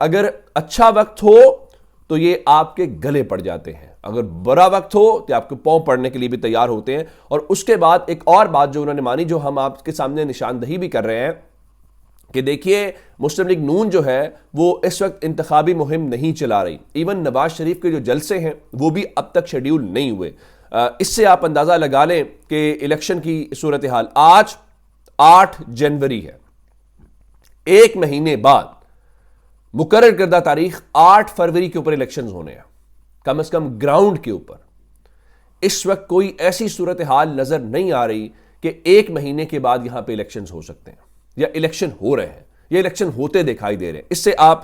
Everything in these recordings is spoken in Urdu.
اگر اچھا وقت ہو تو یہ آپ کے گلے پڑ جاتے ہیں، اگر برا وقت ہو تو آپ کو پاؤں پڑنے کے لیے بھی تیار ہوتے ہیں۔ اور اس کے بعد ایک اور بات جو انہوں نے مانی، جو ہم آپ کے سامنے نشاندہی بھی کر رہے ہیں، کہ دیکھیے مسلم لیگ نون جو ہے وہ اس وقت انتخابی مہم نہیں چلا رہی، ایون نواز شریف کے جو جلسے ہیں وہ بھی اب تک شیڈیول نہیں ہوئے۔ اس سے آپ اندازہ لگا لیں کہ الیکشن کی صورتحال، آج 8 جنوری ہے، ایک مہینے بعد مقرر کردہ تاریخ 8 فروری کے اوپر الیکشنز ہونے ہیں، کم از کم گراؤنڈ کے اوپر اس وقت کوئی ایسی صورتحال نظر نہیں آ رہی کہ ایک مہینے کے بعد یہاں پہ الیکشنز ہو سکتے ہیں یا الیکشن ہو رہے ہیں یا الیکشن ہوتے دکھائی دے رہے ہیں۔ اس سے آپ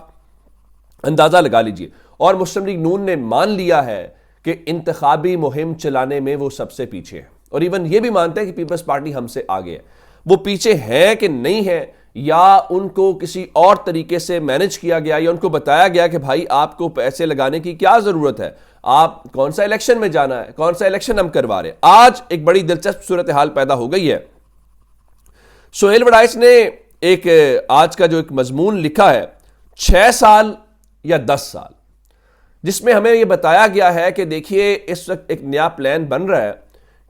اندازہ لگا لیجئے۔ اور مسلم لیگ نون نے مان لیا ہے کہ انتخابی مہم چلانے میں وہ سب سے پیچھے ہے، اور ایون یہ بھی مانتے ہیں کہ پیپلز پارٹی ہم سے آگے ہے۔ وہ پیچھے ہے کہ نہیں ہے، یا ان کو کسی اور طریقے سے مینج کیا گیا، یا ان کو بتایا گیا کہ بھائی آپ کو پیسے لگانے کی کیا ضرورت ہے، آپ کون سا الیکشن میں جانا ہے، کون سا الیکشن ہم کروا رہے ہیں۔ آج ایک بڑی دلچسپ صورتحال پیدا ہو گئی ہے۔ سہیل وڑائچ نے ایک آج کا جو ایک مضمون لکھا ہے 6 سال یا 10 سال، جس میں ہمیں یہ بتایا گیا ہے کہ دیکھیے اس وقت ایک نیا پلان بن رہا ہے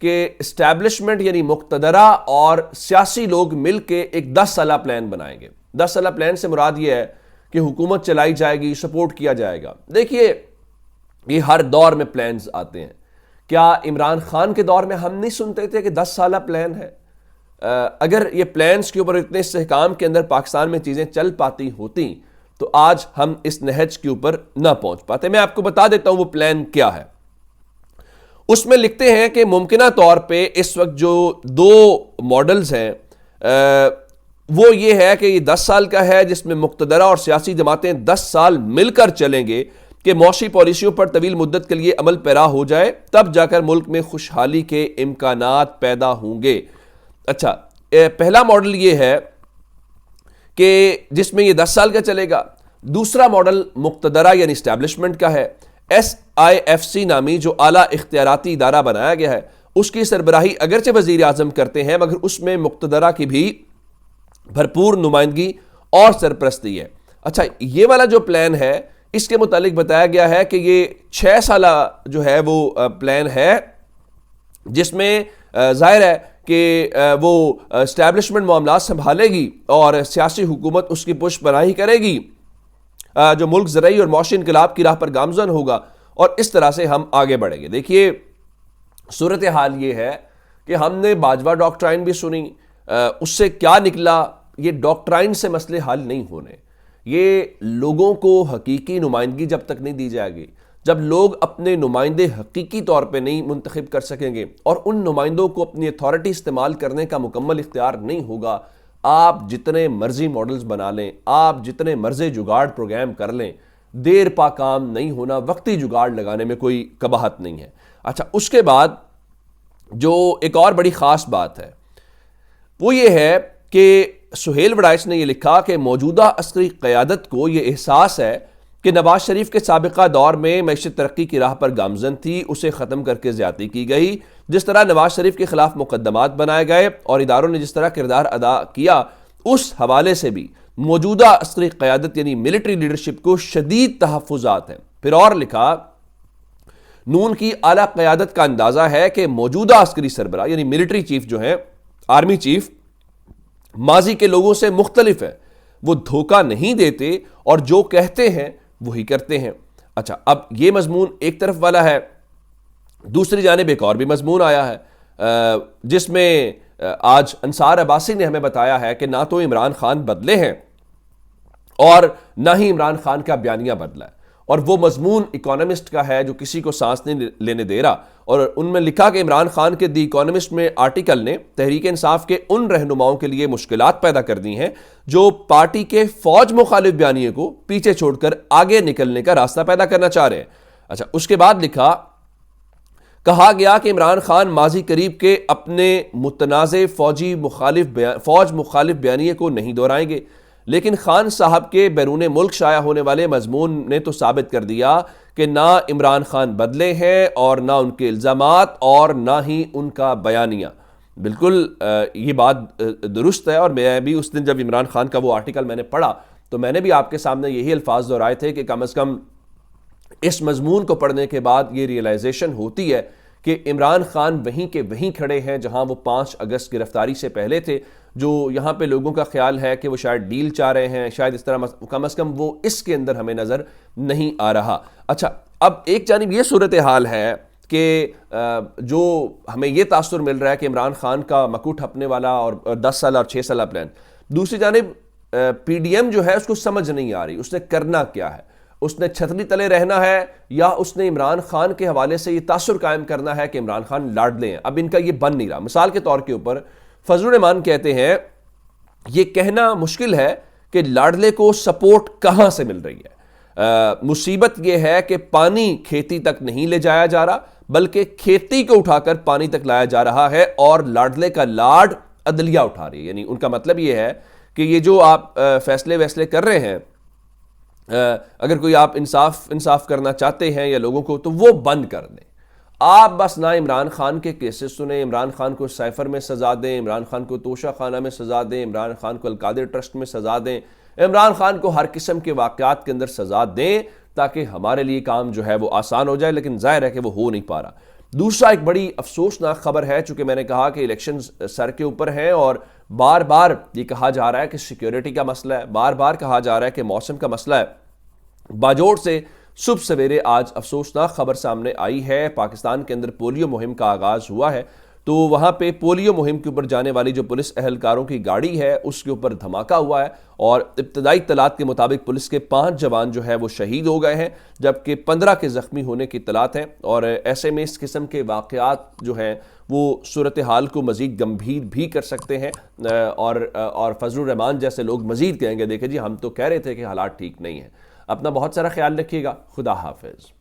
کہ اسٹیبلشمنٹ یعنی مقتدرہ اور سیاسی لوگ مل کے ایک 10 سالہ پلان بنائیں گے۔ 10 سالہ پلان سے مراد یہ ہے کہ حکومت چلائی جائے گی، سپورٹ کیا جائے گا۔ دیکھیے یہ ہر دور میں پلانز آتے ہیں۔ کیا عمران خان کے دور میں ہم نہیں سنتے تھے کہ 10 سالہ پلان ہے؟ اگر یہ پلانز کے اوپر اتنے استحکام کے اندر پاکستان میں چیزیں چل پاتی ہوتی تو آج ہم اس نہج کے اوپر نہ پہنچ پاتے۔ میں آپ کو بتا دیتا ہوں وہ پلان کیا ہے۔ اس میں لکھتے ہیں کہ ممکنہ طور پہ اس وقت جو 2 ماڈلز ہیں وہ یہ ہے کہ یہ 10 سال کا ہے، جس میں مقتدرہ اور سیاسی جماعتیں 10 سال مل کر چلیں گے کہ معاشی پالیسیوں پر طویل مدت کے لیے عمل پیرا ہو جائے، تب جا کر ملک میں خوشحالی کے امکانات پیدا ہوں گے۔ اچھا، پہلا ماڈل یہ ہے کہ جس میں یہ 10 سال کا چلے گا۔ دوسرا ماڈل مقتدرہ یعنی اسٹیبلشمنٹ کا ہے۔ SIFC نامی جو اعلیٰ اختیاراتی ادارہ بنایا گیا ہے، اس کی سربراہی اگرچہ وزیر اعظم کرتے ہیں، مگر اس میں مقتدرہ کی بھی بھرپور نمائندگی اور سرپرستی ہے۔ اچھا، یہ والا جو پلان ہے اس کے متعلق بتایا گیا ہے کہ یہ 6 سالہ جو ہے وہ پلان ہے، جس میں ظاہر ہے کہ وہ اسٹیبلشمنٹ معاملات سنبھالے گی اور سیاسی حکومت اس کی پشت پناہی کرے گی، جو ملک زرعی اور معاشی انقلاب کی راہ پر گامزن ہوگا، اور اس طرح سے ہم آگے بڑھیں گے۔ دیکھیے صورتحال یہ ہے کہ ہم نے باجوہ ڈاکٹرائن بھی سنی، اس سے کیا نکلا؟ یہ ڈاکٹرائن سے مسئلے حل نہیں ہونے، یہ لوگوں کو حقیقی نمائندگی جب تک نہیں دی جائے گی، جب لوگ اپنے نمائندے حقیقی طور پہ نہیں منتخب کر سکیں گے اور ان نمائندوں کو اپنی اتھارٹی استعمال کرنے کا مکمل اختیار نہیں ہوگا، آپ جتنے مرضی ماڈلز بنا لیں، آپ جتنے مرضی جگاڑ پروگرام کر لیں، دیر پا کام نہیں ہونا۔ وقتی جگاڑ لگانے میں کوئی قباحت نہیں ہے۔ اچھا، اس کے بعد جو ایک اور بڑی خاص بات ہے وہ یہ ہے کہ سہیل وڑائچ نے یہ لکھا کہ موجودہ عسکری قیادت کو یہ احساس ہے کہ نواز شریف کے سابقہ دور میں معیشت ترقی کی راہ پر گامزن تھی، اسے ختم کر کے زیادتی کی گئی۔ جس طرح نواز شریف کے خلاف مقدمات بنائے گئے اور اداروں نے جس طرح کردار ادا کیا، اس حوالے سے بھی موجودہ عسکری قیادت یعنی ملٹری لیڈرشپ کو شدید تحفظات ہیں۔ پھر اور لکھا، نون کی اعلیٰ قیادت کا اندازہ ہے کہ موجودہ عسکری سربراہ یعنی ملٹری چیف جو ہیں، آرمی چیف، ماضی کے لوگوں سے مختلف ہے، وہ دھوکہ نہیں دیتے اور جو کہتے ہیں وہی کرتے ہیں۔ اچھا، اب یہ مضمون ایک طرف والا ہے، دوسری جانب ایک اور بھی مضمون آیا ہے جس میں آج انصار عباسی نے ہمیں بتایا ہے کہ نہ تو عمران خان بدلے ہیں اور نہ ہی عمران خان کا بیانیہ بدلا ہے، اور وہ مضمون اکانومسٹ کا ہے جو کسی کو سانس نہیں لینے دے رہا، اور ان میں لکھا کہ عمران خان کے دی اکانومسٹ میں آرٹیکل نے تحریک انصاف کے ان رہنماؤں کے لیے مشکلات پیدا کر دی ہیں جو پارٹی کے فوج مخالف بیانیے کو پیچھے چھوڑ کر آگے نکلنے کا راستہ پیدا کرنا چاہ رہے ہیں۔ اچھا، اس کے بعد لکھا، کہا گیا کہ عمران خان ماضی قریب کے اپنے متنازع فوج مخالف بیانیے کو نہیں دہرائیں گے، لیکن خان صاحب کے بیرون ملک شائع ہونے والے مضمون نے تو ثابت کر دیا کہ نہ عمران خان بدلے ہیں اور نہ ان کے الزامات اور نہ ہی ان کا بیانیہ۔ بالکل یہ بات درست ہے، اور میں بھی اس دن جب عمران خان کا وہ آرٹیکل میں نے پڑھا تو میں نے بھی آپ کے سامنے یہی الفاظ دہرائے تھے کہ کم از کم اس مضمون کو پڑھنے کے بعد یہ ریئلائزیشن ہوتی ہے کہ عمران خان وہیں کے وہیں کھڑے ہیں جہاں وہ 5 اگست گرفتاری سے پہلے تھے. جو یہاں پہ لوگوں کا خیال ہے کہ وہ شاید ڈیل چاہ رہے ہیں، شاید اس طرح، کم از کم وہ اس کے اندر ہمیں نظر نہیں آ رہا. اچھا، اب ایک جانب یہ صورتحال ہے کہ جو ہمیں یہ تاثر مل رہا ہے کہ عمران خان کا مکو ٹھپنے والا اور 10 سال اور 6 سالہ پلان، دوسری جانب پی ڈی ایم جو ہے اس کو سمجھ نہیں آ رہی اس نے کرنا کیا ہے. اس نے چھتری تلے رہنا ہے یا اس نے عمران خان کے حوالے سے یہ تاثر قائم کرنا ہے کہ عمران خان لاڈلے ہیں. اب ان کا یہ بن نہیں رہا. مثال کے طور کے اوپر فضل الرحمان کہتے ہیں یہ کہنا مشکل ہے کہ لاڈلے کو سپورٹ کہاں سے مل رہی ہے. مصیبت یہ ہے کہ پانی کھیتی تک نہیں لے جایا جا رہا بلکہ کھیتی کو اٹھا کر پانی تک لایا جا رہا ہے اور لاڈلے کا لاڈ عدلیہ اٹھا رہی ہے. یعنی ان کا مطلب یہ ہے کہ یہ جو آپ فیصلے کر رہے ہیں، اگر کوئی آپ انصاف کرنا چاہتے ہیں یا لوگوں کو، تو وہ بند کر دیں. آپ بس نہ عمران خان کے کیسز سنیں، عمران خان کو سائفر میں سزا دیں، عمران خان کو توشہ خانہ میں سزا دیں، عمران خان کو القادر ٹرسٹ میں سزا دیں، عمران خان کو ہر قسم کے واقعات کے اندر سزا دیں تاکہ ہمارے لیے کام جو ہے وہ آسان ہو جائے. لیکن ظاہر ہے کہ وہ ہو نہیں پا رہا. دوسرا ایک بڑی افسوسناک خبر ہے، چونکہ میں نے کہا کہ الیکشنز سر کے اوپر ہیں اور بار بار یہ کہا جا رہا ہے کہ سیکیورٹی کا مسئلہ ہے، بار بار کہا جا رہا ہے کہ موسم کا مسئلہ ہے. باجوڑ سے صبح سویرے آج افسوسناک خبر سامنے آئی ہے. پاکستان کے اندر پولیو مہم کا آغاز ہوا ہے، تو وہاں پہ پولیو مہم کے اوپر جانے والی جو پولیس اہلکاروں کی گاڑی ہے اس کے اوپر دھماکہ ہوا ہے اور ابتدائی اطلاعات کے مطابق پولیس کے 5 جوان جو ہے وہ شہید ہو گئے ہیں جبکہ 15 کے زخمی ہونے کی اطلاعات ہیں. اور ایسے میں اس قسم کے واقعات جو ہیں وہ صورتحال کو مزید گمبھیر بھی کر سکتے ہیں اور فضل الرحمان جیسے لوگ مزید کہیں گے دیکھیں جی ہم تو کہہ رہے تھے کہ حالات ٹھیک نہیں ہیں. اپنا بہت سارا خیال رکھیے گا. خدا حافظ.